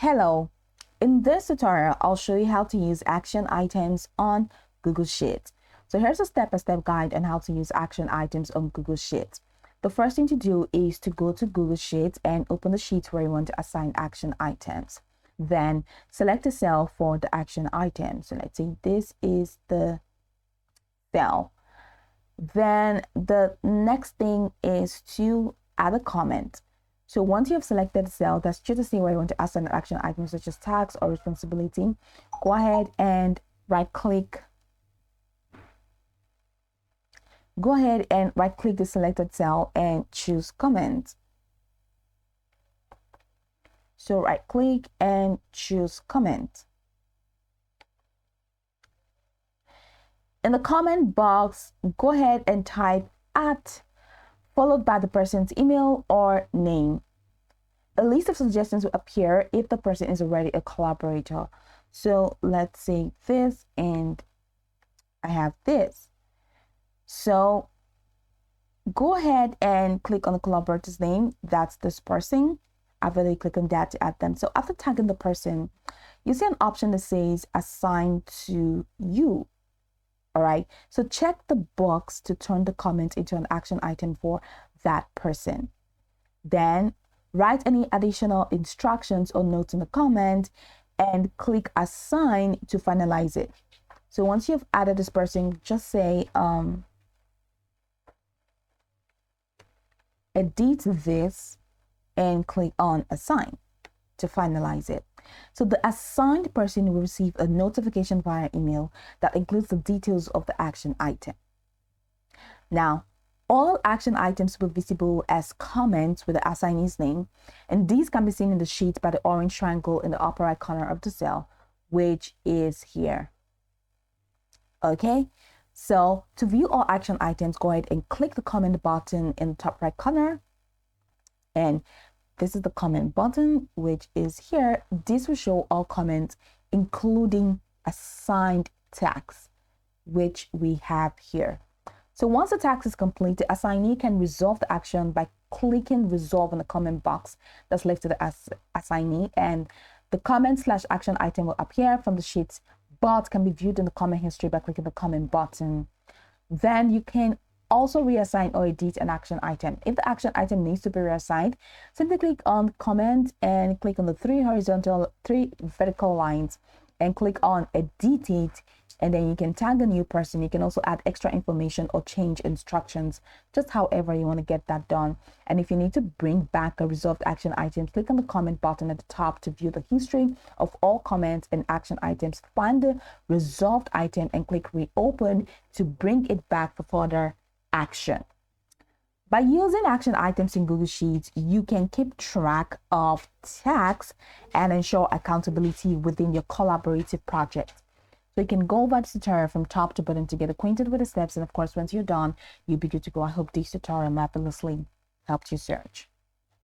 Hello, in this tutorial, I'll show you how to use action items on Google Sheets. So here's a step-by-step guide on how to use action items on Google Sheets. The first thing to do is to go to Google Sheets and open the sheet where you want to assign action items. Then select a cell for the action item. So let's say this is the cell. Then the next thing is to add a comment. So once you have selected the cell, that's just to see where you want to assign an action item such as tax or responsibility. Go ahead and right click the selected cell and choose comment. So right click and choose comment. In the comment box, go ahead and type @ followed by the person's email or name. A list of suggestions will appear if the person is already a collaborator. So let's say this, and I have this. So go ahead and click on the collaborator's name. That's this person. After you click on that to add them. So after tagging the person, you see an option that says assign to you. All right, so check the box to turn the comment into an action item for that person. Then write any additional instructions or notes in the comment and click assign to finalize it. So once you've added this person, just say edit this and click on assign to finalize it. So the assigned person will receive a notification via email that includes the details of the action item. Now, all action items will be visible as comments with the assignee's name, and these can be seen in the sheet by the orange triangle in the upper right corner of the cell, which is here. Okay, so to view all action items, go ahead and click the comment button in the top right corner, and this is the comment button, which is here. This will show all comments, including assigned tags, which we have here. So once the task is complete, the assignee can resolve the action by clicking resolve in the comment box that's left to the assignee, and the comment/action item will appear from the sheet, but can be viewed in the comment history by clicking the comment button. Then you can also reassign or edit an action item. If the action item needs to be reassigned, simply click on comment and click on the three vertical lines and click on edit it, and then you can tag a new person. You can also add extra information or change instructions, just however you want to get that done. And if you need to bring back a resolved action item, click on the comment button at the top to view the history of all comments and action items. Find the resolved item and click reopen to bring it back for further action. By using action items in Google Sheets, you can keep track of tasks and ensure accountability within your collaborative project. So you can go over this tutorial from top to bottom to get acquainted with the steps, and of course, once you're done, you'll be good to go. I hope this tutorial marvelously helped you search.